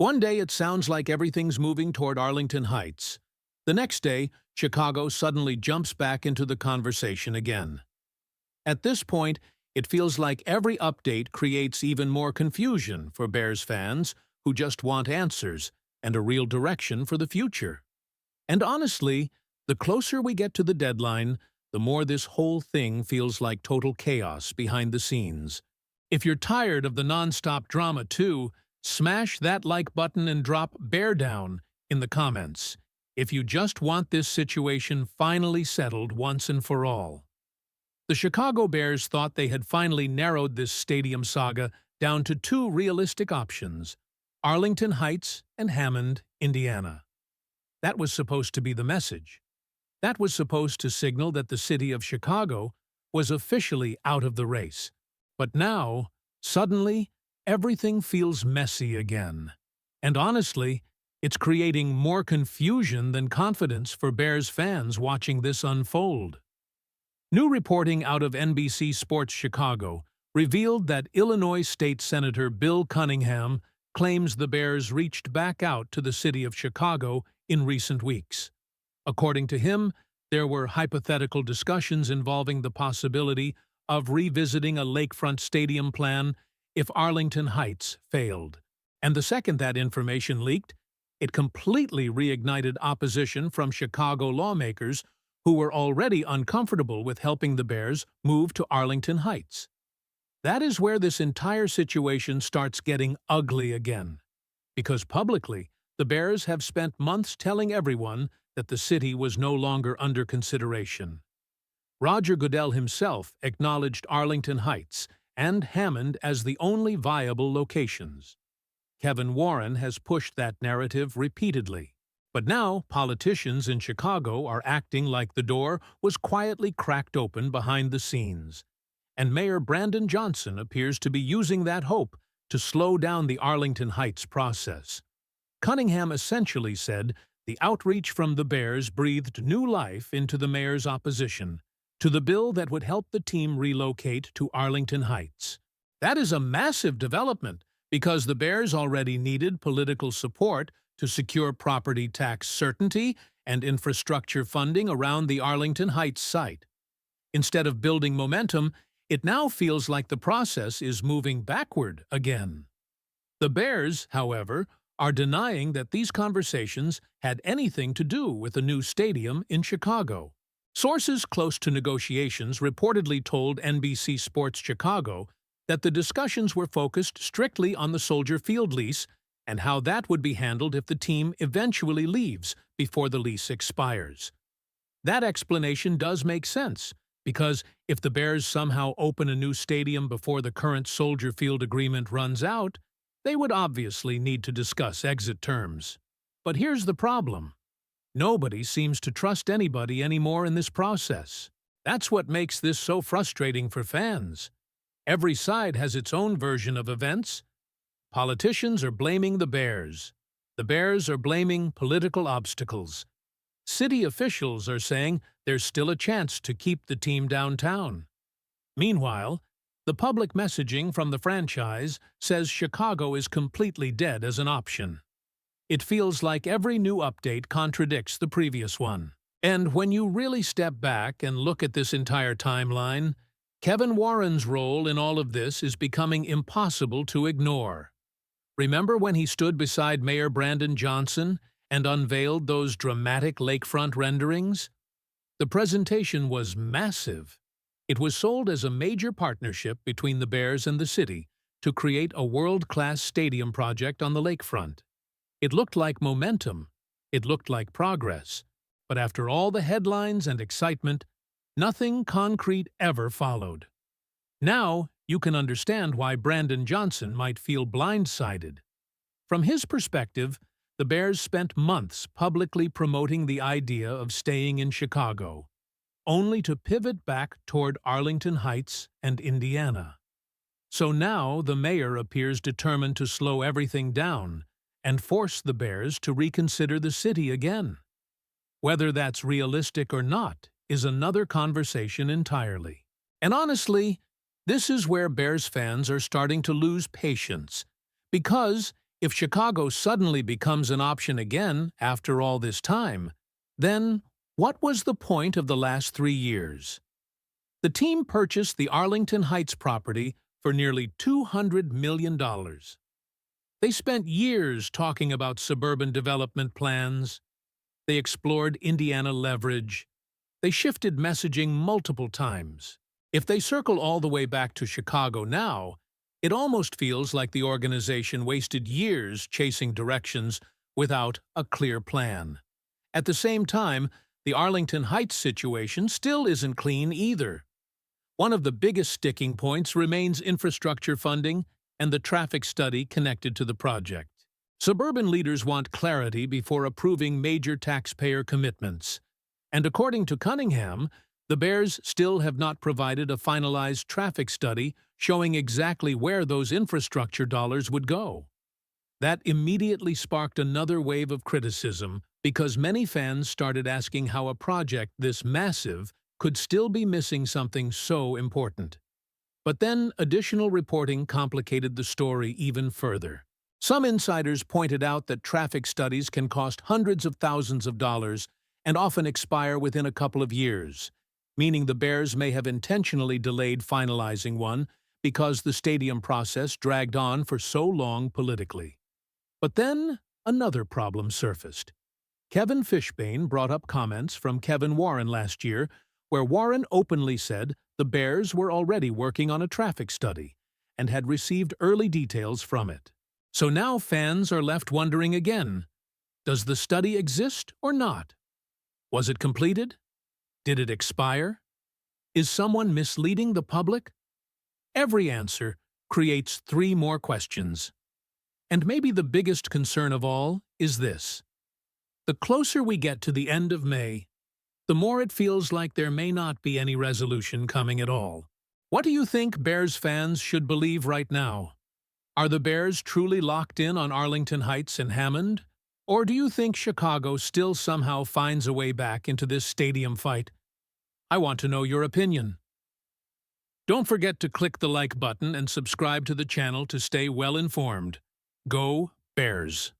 One day it sounds like everything's moving toward Arlington Heights. The next day, Chicago suddenly jumps back into the conversation again. At this point, it feels like every update creates even more confusion for Bears fans who just want answers and a real direction for the future. And honestly, the closer we get to the deadline, the more this whole thing feels like total chaos behind the scenes. If you're tired of the nonstop drama too, smash that like button and drop "bear down" in the comments if you just want this situation finally settled once and for all. The Chicago Bears thought they had finally narrowed this stadium saga down to two realistic options: Arlington Heights and Hammond, Indiana. That was supposed to be the message. That was supposed to signal that the city of Chicago was officially out of the race. But now, suddenly, everything feels messy again. And honestly, it's creating more confusion than confidence for Bears fans watching this unfold. New reporting out of NBC Sports Chicago revealed that Illinois State Senator Bill Cunningham claims the Bears reached back out to the city of Chicago in recent weeks. According to him, there were hypothetical discussions involving the possibility of revisiting a lakefront stadium plan if Arlington Heights failed. And the second that information leaked, it completely reignited opposition from Chicago lawmakers who were already uncomfortable with helping the Bears move to Arlington Heights. That is where this entire situation starts getting ugly again, because publicly, the Bears have spent months telling everyone that the city was no longer under consideration. Roger Goodell himself acknowledged Arlington Heights and Hammond as the only viable locations. Kevin Warren has pushed that narrative repeatedly. But now, politicians in Chicago are acting like the door was quietly cracked open behind the scenes. And Mayor Brandon Johnson appears to be using that hope to slow down the Arlington Heights process. Cunningham essentially said the outreach from the Bears breathed new life into the mayor's opposition to the bill that would help the team relocate to Arlington Heights. That is a massive development because the Bears already needed political support to secure property tax certainty and infrastructure funding around the Arlington Heights site. Instead of building momentum, it now feels like the process is moving backward again. The Bears, however, are denying that these conversations had anything to do with a new stadium in Chicago. Sources close to negotiations reportedly told NBC Sports Chicago that the discussions were focused strictly on the Soldier Field lease and how that would be handled if the team eventually leaves before the lease expires. That explanation does make sense, because if the Bears somehow open a new stadium before the current Soldier Field agreement runs out, they would obviously need to discuss exit terms. But here's the problem. Nobody seems to trust anybody anymore in this process. That's what makes this so frustrating for fans. Every side has its own version of events. Politicians are blaming the Bears. The Bears are blaming political obstacles. City officials are saying there's still a chance to keep the team downtown. Meanwhile, the public messaging from the franchise says Chicago is completely dead as an option. It feels like every new update contradicts the previous one. And when you really step back and look at this entire timeline, Kevin Warren's role in all of this is becoming impossible to ignore. Remember when he stood beside Mayor Brandon Johnson and unveiled those dramatic lakefront renderings? The presentation was massive. It was sold as a major partnership between the Bears and the city to create a world-class stadium project on the lakefront. It looked like momentum. It looked like progress. But after all the headlines and excitement, nothing concrete ever followed. Now, you can understand why Brandon Johnson might feel blindsided. From his perspective, the Bears spent months publicly promoting the idea of staying in Chicago, only to pivot back toward Arlington Heights and Indiana. So now the mayor appears determined to slow everything down and force the Bears to reconsider the city again. Whether that's realistic or not is another conversation entirely. And honestly, this is where Bears fans are starting to lose patience, because If Chicago suddenly becomes an option again after all this time, then what was the point of the last 3 years? The team purchased the Arlington Heights property for nearly $200 million. They spent years talking about suburban development plans. They explored Indiana leverage. They shifted messaging multiple times. If they circle all the way back to Chicago now, it almost feels like the organization wasted years chasing directions without a clear plan. At the same time, the Arlington Heights situation still isn't clean either. One of the biggest sticking points remains infrastructure funding and the traffic study connected to the project. Suburban leaders want clarity before approving major taxpayer commitments. And according to Cunningham, the Bears still have not provided a finalized traffic study showing exactly where those infrastructure dollars would go. That immediately sparked another wave of criticism because many fans started asking how a project this massive could still be missing something so important. But then additional reporting complicated the story even further. Some insiders pointed out that traffic studies can cost hundreds of thousands of dollars and often expire within a couple of years, meaning the Bears may have intentionally delayed finalizing one because the stadium process dragged on for so long politically. But then another problem surfaced. Kevin Fishbane brought up comments from Kevin Warren last year, where Warren openly said the Bears were already working on a traffic study and had received early details from it. So now fans are left wondering again, does the study exist or not? Was it completed? Did it expire? Is someone misleading the public? Every answer creates 3 more questions. And maybe the biggest concern of all is this. The closer we get to the end of May, the more it feels like there may not be any resolution coming at all. What do you think Bears fans should believe right now? Are the Bears truly locked in on Arlington Heights and Hammond? Or do you think Chicago still somehow finds a way back into this stadium fight? I want to know your opinion. Don't forget to click the like button and subscribe to the channel to stay well informed. Go Bears!